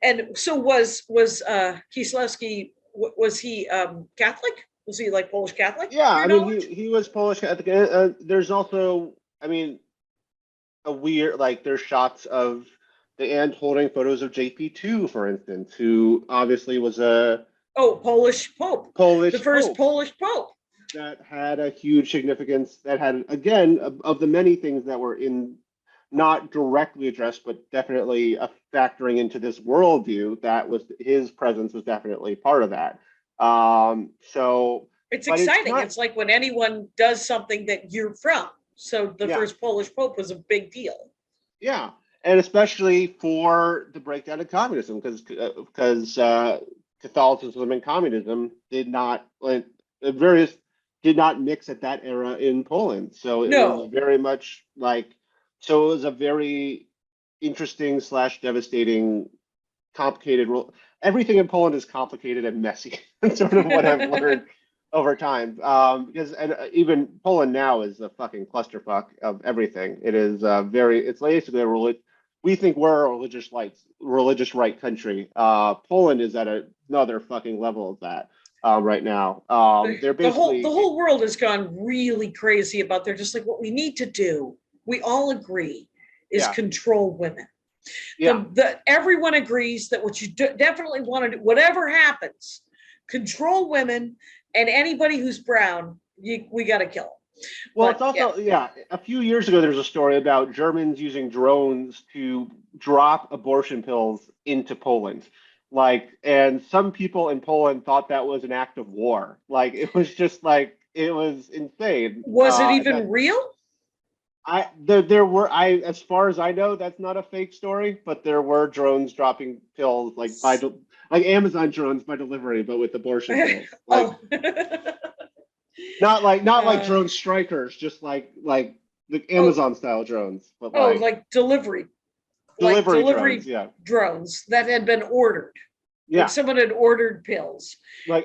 and so was Kieslowski, was he Catholic? Was he like Polish Catholic? Yeah, I mean, he was Polish Catholic. There's also, I mean, a weird, like, there's shots of the aunt holding photos of JP2, for instance, who obviously was Polish Pope. The first Pope Polish Pope. That had a huge significance, that had, again, of the many things that were not directly addressed, but definitely factoring into this worldview, that was his presence was definitely part of that. So it's exciting. It's like when anyone does something that you're from. So the first Polish Pope was a big deal. Yeah. And especially for the breakdown of communism, because Catholicism and communism did not mix at that era in Poland. So it was very much like, so it was a very interesting / devastating complicated. Everything in Poland is complicated and messy. That's sort of what I've learned over time. Because even Poland now is a fucking clusterfuck of everything. It is it's basically we think we're a religious right country. Poland is at another fucking level of that right now. They're basically the whole world has gone really crazy about they're just like, what we need to do, we all agree, is control women. Yeah. Everyone agrees that what you definitely want to do, whatever happens, control women, and anybody who's brown, we got to kill them. Well, it's also, a few years ago, there was a story about Germans using drones to drop abortion pills into Poland. And some people in Poland thought that was an act of war. It was just it was insane. Was it even real? There were, as far as I know, that's not a fake story, but there were drones dropping pills like Amazon drones by delivery, but with abortion pills. Not like drone strikers, just like the Amazon style drones, but like delivery drones, drones that had been ordered. Yeah, someone had ordered pills,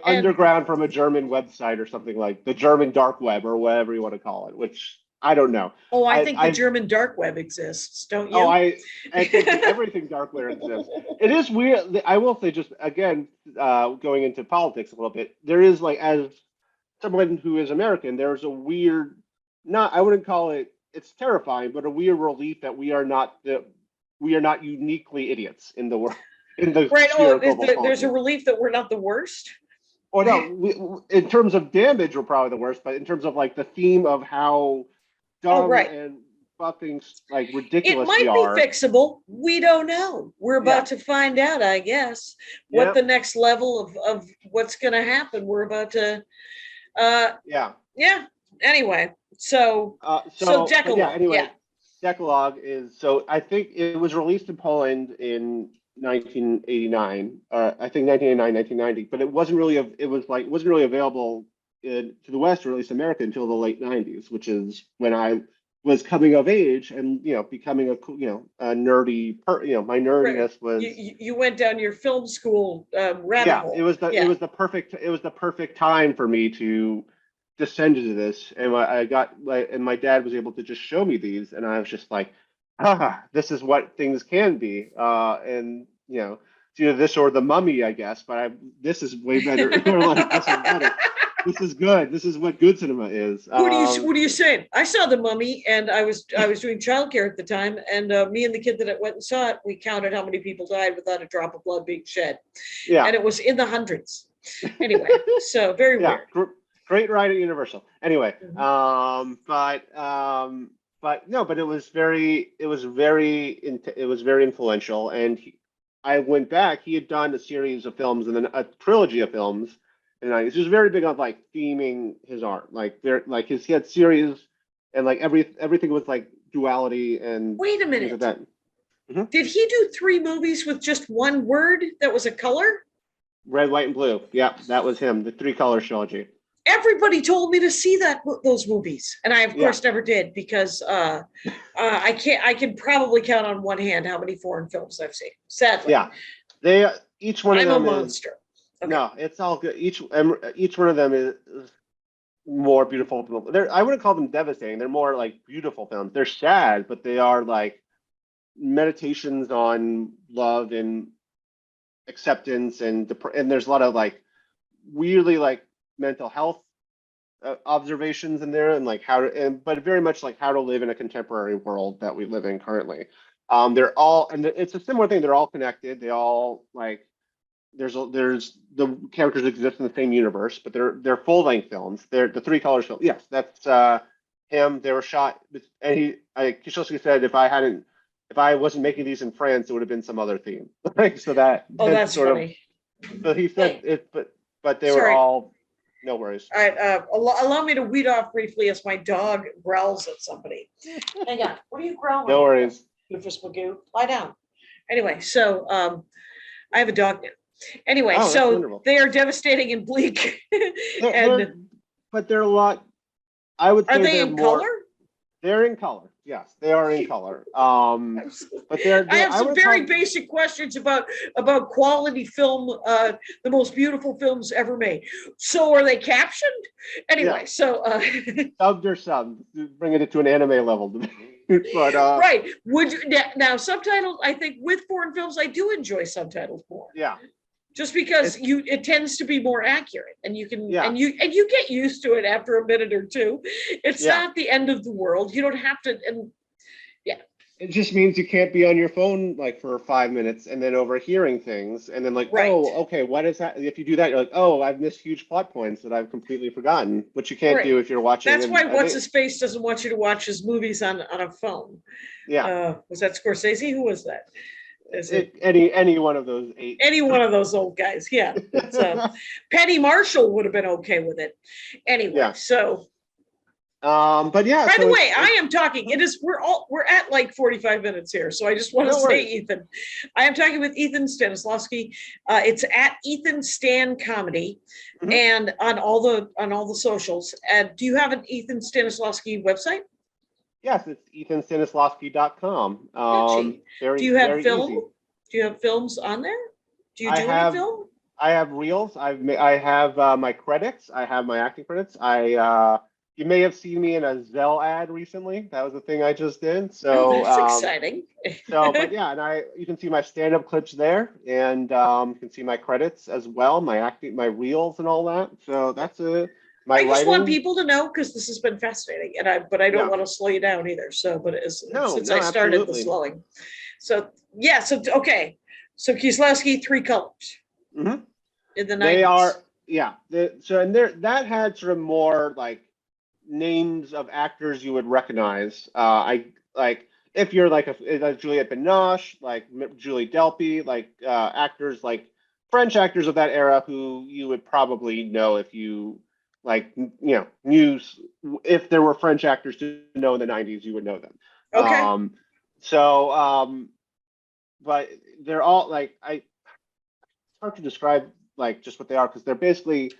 underground from a German website or something, like the German dark web or whatever you want to call it, which I don't know. Oh, I think the German dark web exists, don't you? Oh, I think everything dark web exists. It is weird. I will say, just again, going into politics a little bit, there is as someone who is American, there's a weird, I wouldn't call it, it's terrifying, but a weird relief that we are not uniquely idiots in the world. Right. There's a relief that we're not the worst. Or no, in terms of damage, we're probably the worst, but in terms of the theme of how dumb and fucking ridiculous it might be fixable. We don't know. We're about to find out, I guess, what the next level of what's going to happen. We're about to. Anyway, so Decalogue. Decalogue is, so I think it was released in Poland in 1989. I think 1989, 1990, but it wasn't really available to the West, or at least America, until the late 90s, which is when I was coming of age and becoming a nerdy my nerdiness was. You went down your film school rabbit hole. It was the perfect time for me to descend into this, and my dad was able to just show me these, and I was just like, this is what things can be, and it's either this or The Mummy, I guess, but this is way better. This is better. This is good. This is what good cinema is. What are you saying? I saw The Mummy, and I was doing childcare at the time, and me and the kid that went and saw it, we counted how many people died without a drop of blood being shed. Yeah, and it was in the hundreds. Anyway, so very weird. Great ride at Universal. Anyway, but it was very influential, and I went back. He had done a series of films and then a trilogy of films. And he was very big on theming his art, he had series, and everything was duality and. Wait a minute. Like that. Mm-hmm. Did he do 3 movies with just one word that was a color? Red, white, and blue. Yeah, that was him. The 3 color trilogy. Everybody told me to see those movies, and I of course never did, because I can probably count on one hand how many foreign films I've seen. Sadly. Yeah, each one of them. I'm a monster. Okay. No, it's all good. Each one of them is more beautiful. I wouldn't call them devastating. They're more beautiful films. They're sad, but they are meditations on love and acceptance, and there's a lot of weirdly mental health observations in there, and but very much how to live in a contemporary world that we live in currently. They're all, and it's a similar thing. They're all connected. They all there's the characters exist in the same universe, but they're full-length films. They're the 3 colors film. Yes, that's him. They were shot, and Kieślowski said if I wasn't making these in France, it would have been some other theme. So that's sort funny. So he said it, but they were all. No worries. All right, allow me to weed off briefly as my dog growls at somebody. Hang on. What are you growling? No worries. Goofus Magoo, lie down. Anyway, so I have a dog now. Anyway, so wonderful. They are devastating and bleak. But they're a lot. I would say are they in color? They're in color. Yes, they are in color. But I have I some would very probably- basic questions about quality film, the most beautiful films ever made. So are they captioned? Anyway, Yeah. so Dubbed or subbed, bringing it to an anime level. But right. Would you now subtitled? I think with foreign films, I do enjoy subtitles more. yeah, Just because it tends to be more accurate, and you can Yeah. and you get used to it after a minute or two. It's Yeah. not the end of the world. You don't have to. And it just means you can't be on your phone like for 5 minutes and then overhearing things and then like, Right. oh, okay, what is that? If you do that, you're like, oh, I've missed huge plot points that I've completely forgotten, which you can't Right. do if you're watching. that's why what's his face doesn't want you to watch his movies on a phone. Yeah. Was that Scorsese? Who was that? Is it Any one of those 8. any one of those old guys? Yeah. Penny Marshall would have been okay with it. Anyway, Yeah. so But yeah. by so the way, it's- I am talking. We're at like 45 minutes here, so I just want to No say, worries. Ethan, I am talking with Ethan Stanislawski. It's at Ethan Stan Comedy, Mhm. and on all the socials. Do you have an Ethan Stanislawski website? Yes, it's ethanstanislawski.com. Catchy. Very, Do you have very film? easy. Do you have films on there? Do you I do have- any film? I have reels. I have my credits. I have my acting credits. You may have seen me in a Zelle ad recently. That was the thing I just did. So That's exciting. but yeah, and you can see my stand-up clips there, and you can see my credits as well, my acting, my reels, and all that. So that's my I just want writing. people to know, because this has been fascinating, but I don't Yeah. want to slow you down either. So, but since No, I started absolutely. the slowing, so yeah, so okay, so Kieslowski, 3 colors Mhm. in the 90s. They are, yeah. That had sort of more like names of actors you would recognize. I like if you're like a Juliette Binoche, like Julie Delpy, like actors like French actors of that era who you would probably know if you like knew if there were French actors to know in the 90s, you would know them. Okay. But they're all like it's hard to describe like just what they are because they're basically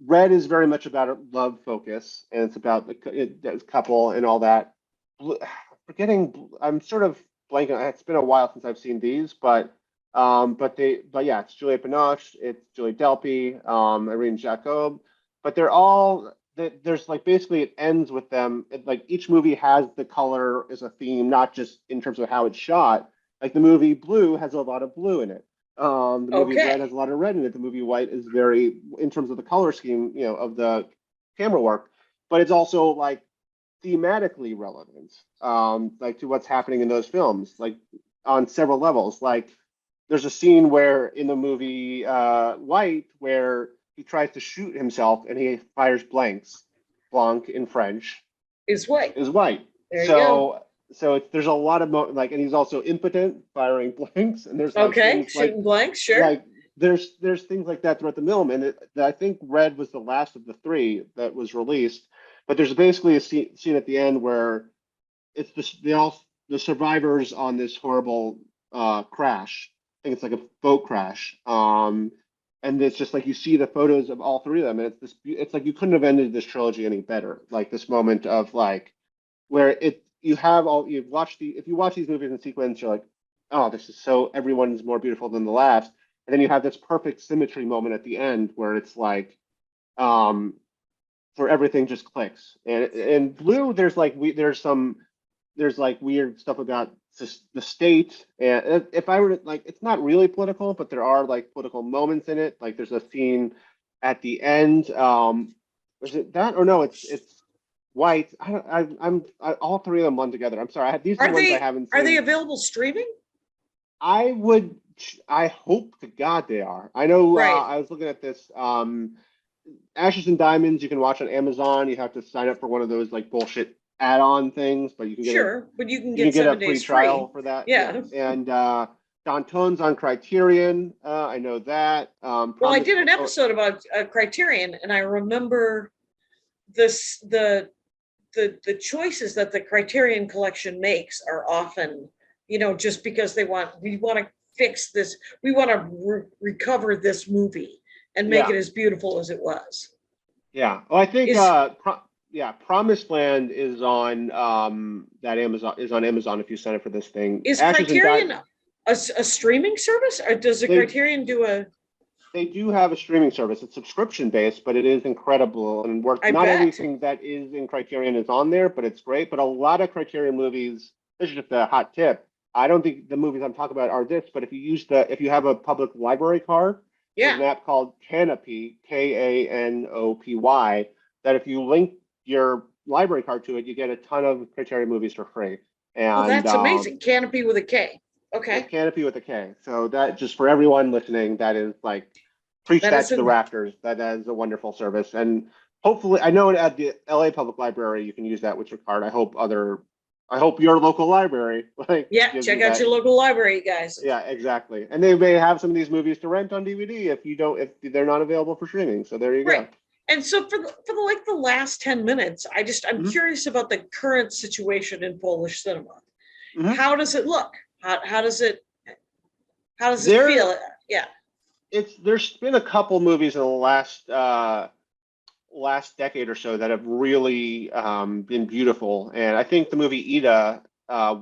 Red is very much about a love focus and it's about the couple and all that. I'm sort of blanking. It's been a while since I've seen these, but yeah, it's Juliette Binoche, it's Julie Delpy, Irene Jacob, but they're all there's like basically it ends with them. Like each movie has the color as a theme, not just in terms of how it's shot. Like the movie Blue has a lot of blue in it. The movie Okay. Red has a lot of red in it. The movie White is very, in terms of the color scheme, of the camera work, but it's also like thematically relevant, like to what's happening in those films, like on several levels. Like there's a scene where in the movie White where he tries to shoot himself and he fires blanks. Blanc in French Is white. is white. There you go. So there's a lot of and he's also impotent, firing blanks, and there's like Okay, things like shooting blanks, sure. like there's things like that throughout the film, and I think Red was the last of the 3 that was released. But there's basically a scene at the end where it's the survivors on this horrible crash. I think it's like a boat crash, and it's just like you see the photos of all 3 of them, and it's like you couldn't have ended this trilogy any better. Like this moment of like where if you watch these movies in sequence, you're like, oh, this is so everyone's more beautiful than the last. And then you have this perfect symmetry moment at the end where it's like, where everything just clicks. And in Blue, there's like weird stuff about the state. And if I were to like, it's not really political, but there are like political moments in it. Like there's a scene at the end. Was it that or no? It's White. All 3 of them blend together. I'm sorry. These are the ones I haven't seen. Are they available streaming? I hope to God they are. I know. Right. I was looking at this. Ashes and Diamonds. You can watch on Amazon. You have to sign up for one of those like bullshit add-on things, but you can get But you can you get can get 7 a free days trial free. for that. Yeah. And Danton's on Criterion. I know that. Well, I did an episode about Criterion, and I remember the choices that the Criterion Collection makes are often, just because we want to fix this, we want to recover this movie and make it as beautiful as it was. Yeah. Well, I think yeah, Promised Land is on that Amazon if you sign up for this thing. Is Ashes and Criterion Diamonds, a streaming service, or does the they Criterion do a? they do have a streaming service. It's subscription based, but it is incredible and worth. I Not bet. everything that is in Criterion is on there, but it's great. But a lot of Criterion movies, this is just a hot tip. I don't think the movies I'm talking about are this, but if you have a public library card, there's an Yeah. app called Canopy, Kanopy, that if you link your library card to it, you get a ton of Criterion movies for free. Oh, And that's amazing. Canopy with a K. Okay. Canopy with a K. So that, just for everyone listening, that is like, preach That that is to the in- rafters. That is a wonderful service. And hopefully, I know at the LA Public Library, you can use that with your card. I hope your local library, like, Yeah, gives check you out that. your local library, guys. Yeah, exactly. And they may have some of these movies to rent on DVD if they're not available for streaming. So there you Right. go. And so for the last 10 minutes, I'm Mhm. curious about the current situation in Polish cinema. Mhm. How does it look? How does it There- feel? Yeah. There's been a couple movies in the last decade or so that have really been beautiful, and I think the movie Ida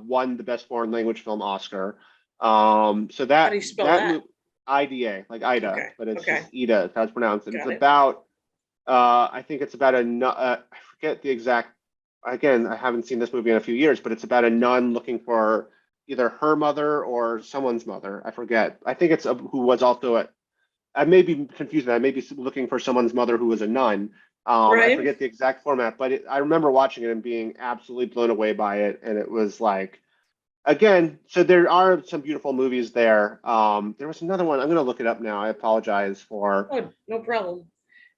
won the Best Foreign Language Film Oscar. So that How do you spell that? IDA, like Ida, Okay, but it's okay. just Ida. That's how it's pronounced. And Got it's it. about I think it's about I forget the exact. Again, I haven't seen this movie in a few years, but it's about a nun looking for either her mother or someone's mother. I forget. I think it's who was also I may be confused. I may be looking for someone's mother who was a nun. I Right. forget the exact format, but I remember watching it and being absolutely blown away by it. And it was like, again, so there are some beautiful movies there. There was another one. I'm going to look it up now. I apologize for. Oh, no problem.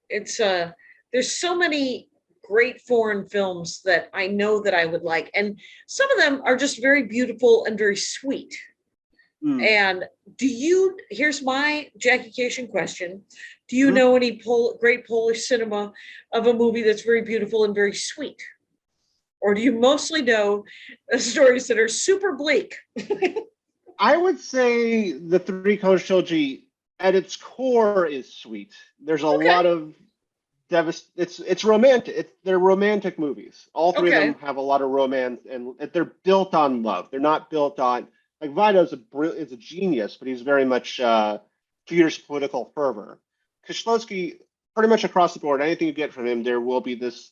It's there's so many great foreign films that I know that I would like, and some of them are just very beautiful and very sweet. Hmm. And here's my Jackie Cation question. Do you Mhm. know any great Polish cinema of a movie that's very beautiful and very sweet? Or do you mostly know stories that are super bleak? I would say the Three Colors trilogy at its core is sweet. There's a Okay. lot of it's romantic. They're romantic movies. All three Okay. of them have a lot of romance, and they're built on love. They're not built on, like, Vito's is a genius, but he's very much fierce political fervor. Kieślowski, pretty much across the board, anything you get from him, there will be this,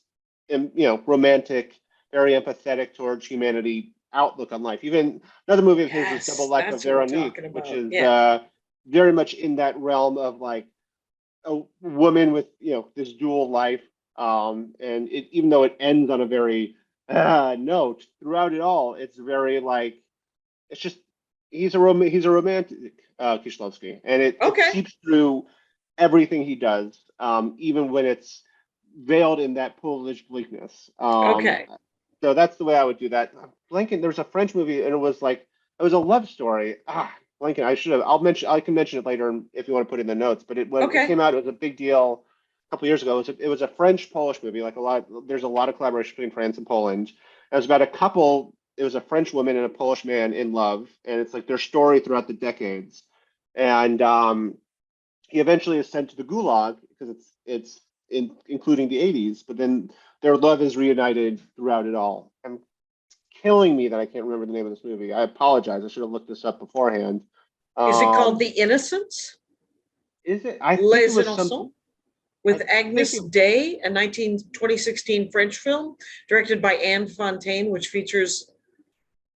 romantic, very empathetic towards humanity outlook on life. Even another movie of his Yes, is Double Life of that's what we're Veronique, talking which about. is Yeah. very much in that realm of like a woman with this dual life, and even though it ends on a very note, throughout it all it's very like, it's just, he's a romantic, Kieślowski, and it Okay. seeps through everything he does, even when it's veiled in that Polish bleakness. Okay. So that's the way I would do that. Blanking, there was a French movie and it was a love story. Blanking, I can mention it later if you want to put it in the notes, but when Okay. it came out, it was a big deal a couple years ago. It was a French-Polish movie, there's a lot of collaboration between France and Poland. It was about a couple, it was a French woman and a Polish man in love, and it's like their story throughout the decades. And he eventually is sent to the Gulag because it's including the 80s, but then their love is reunited throughout it all. And killing me that I can't remember the name of this movie. I apologize. I should have looked this up beforehand. Is it called The Innocents? Is it? I think Les it was Innocents? some. With I Agnes think Day, a 2016 French film directed by Anne Fontaine, which features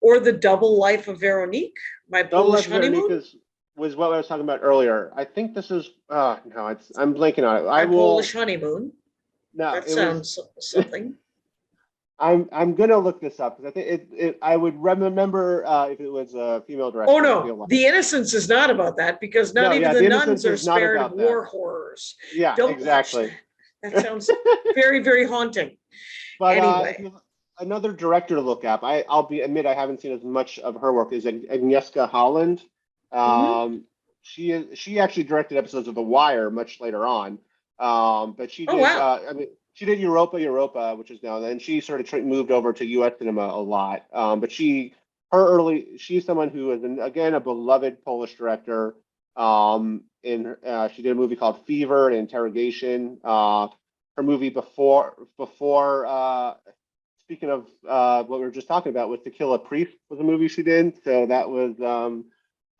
Or the Double Life of Veronique, My Double Polish Life of Veronique Honeymoon. was what I was talking about earlier. I think this is. No, I'm blanking on it. I My will. Polish Honeymoon. No, That it was. sounds something. I'm gonna look this up because I think I would remember if it was a female director. Oh I feel no, like. The Innocents is not about that because not No, even yeah, the The nuns Innocents are is not spared of about that. war horrors. Yeah, Don't exactly. watch that. That sounds very, very haunting. But Anyway. Another director to look at, admit I haven't seen as much of her work, is Agnieszka Holland. Mhm. She actually directed episodes of The Wire much later on. But she Oh, did. wow. She did Europa, which is now. Then she sort of moved over to U.S. cinema a lot. But she's someone who is again a beloved Polish director. She did a movie called Fever and Interrogation. her movie before. Speaking of what we were just talking about, with To Kill a Priest was a movie she did. So that was so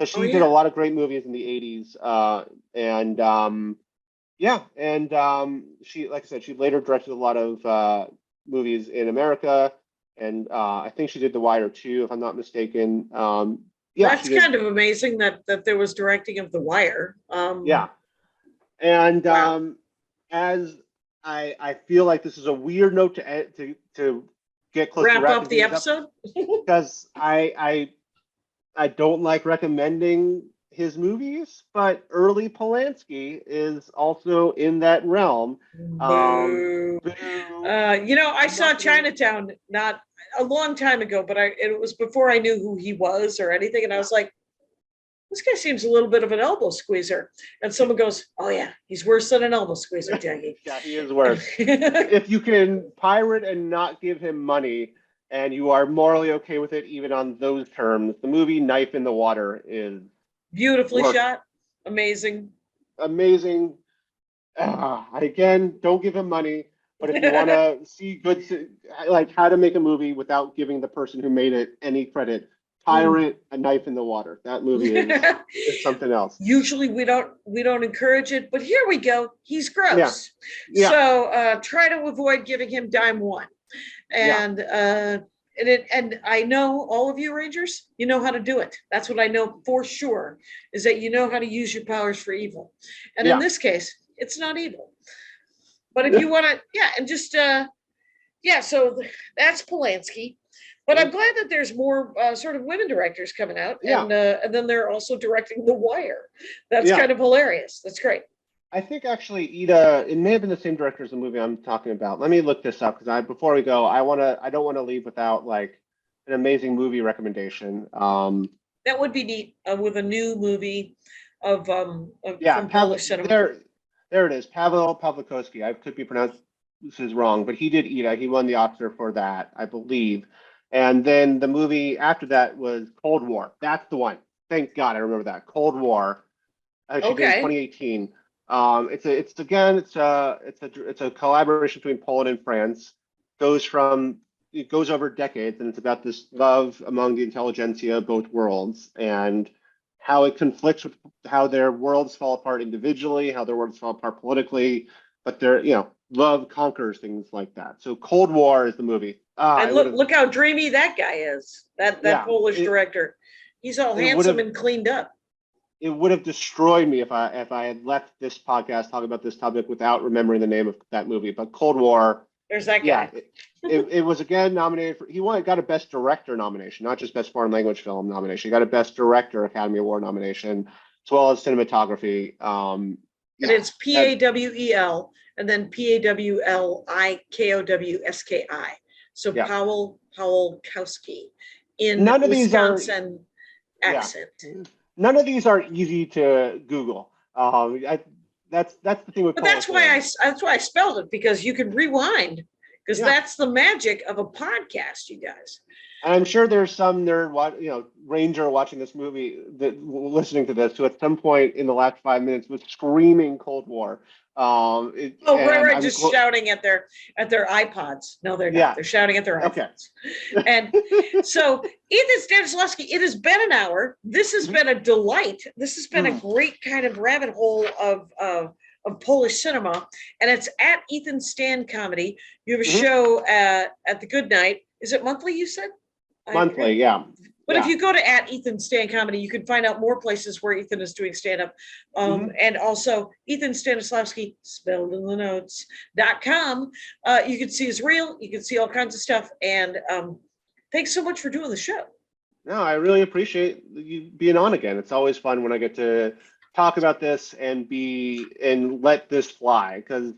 she did a lot of great movies in the 80s. She, like I said, she later directed a lot of movies in America, and I think she did The Wire too, if I'm not mistaken. That's kind of amazing that there was directing of The Wire. And wow. As I feel like this is a weird note to get close wrap to up the episode, because I don't like recommending his movies, but early Polanski is also in that realm. I saw Chinatown not a long time ago, but it was before I knew who he was or anything, and I was like, this guy seems a little bit of an elbow squeezer. And someone goes, oh yeah, he's worse than an elbow squeezer, Jackie. Yeah, he is worse. If you can pirate and not give him money, and you are morally okay with it, even on those terms, the movie Knife in the Water is beautifully shot. Amazing. Again, don't give him money, but if you want to see good, like how to make a movie without giving the person who made it any credit, pirate A Knife in the Water. That movie is something else. Usually we don't encourage it, but here we go. He's gross. Yeah. So try to avoid giving him dime one. And and I know all of you Rangers, you know how to do it. That's what I know for sure, is that you know how to use your powers for evil. And in this case, it's not evil. But if you want to, and just so that's Polanski. But I'm glad that there's more sort of women directors coming out, and then they're also directing The Wire. That's kind of hilarious. That's great. I think actually Ida, it may have been the same director as the movie I'm talking about. Let me look this up, because before we go, I don't want to leave without like an amazing movie recommendation. That would be neat, with a new movie from Polish cinema. There it is, Paweł Pawlikowski. I could be pronounced this is wrong, but he did Ida. He won the Oscar for that, I believe. And then the movie after that was Cold War. That's the one. Thank God I remember that. Cold War. She did in 2018. It's a collaboration between Poland and France. It goes over decades, and it's about this love among the intelligentsia of both worlds, and how it conflicts with how their worlds fall apart individually, how their worlds fall apart politically, but love conquers things like that. So Cold War is the movie. And look how dreamy that guy is. That Polish director. He's all handsome and cleaned up. It would have destroyed me if I had left this podcast talking about this topic without remembering the name of that movie. But Cold War. There's that guy. It was again nominated for. He got a Best Director nomination, not just Best Foreign Language Film nomination. He got a Best Director Academy Award nomination, as well as cinematography. And it's Pawel and then Pawlikowski. So Paweł Pawlikowski in Wisconsin accent. None of these are easy to Google. That's the thing with. But that's why I spelled it, because you can rewind, because that's the magic of a podcast, you guys. And I'm sure there's some nerd, Ranger watching this movie, listening to this, who at some point in the last 5 minutes was screaming Cold War. Right, just shouting at their iPods. No, they're not. They're shouting at their iPods. And so, Ethan Stanislawski, it has been an hour. This has been a delight. This has been a great kind of rabbit hole of Polish cinema, and it's at Ethan Stan Comedy. You have a show at the Good Night. Is it monthly? You said monthly, yeah. But if you go to at Ethan Stan Comedy, you can find out more places where Ethan is doing stand-up. And also Ethan Stanislawski, spelled in the notes.com. You can see his reel, you can see all kinds of stuff. And thanks so much for doing the show. No, I really appreciate you being on again. It's always fun when I get to talk about this and let this fly. Because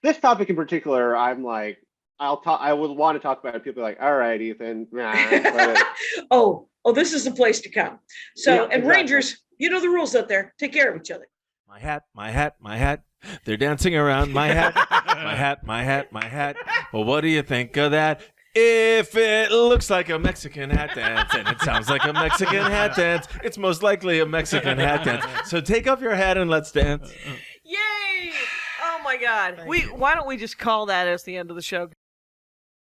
this topic in particular, I'm like, I would want to talk about it. People are like, all right, Ethan. Oh, this is the place to come. So, and exactly. Rangers, you know the rules out there. Take care of each other. My hat, my hat, my hat. They're dancing around my hat, my hat, my hat, my hat. Well, what do you think of that? If it looks like a Mexican hat dance and it sounds like a Mexican hat dance, it's most likely a Mexican hat dance. So take off your hat and let's dance. Yay! Oh my my God. Why don't we just call that as the end of the show?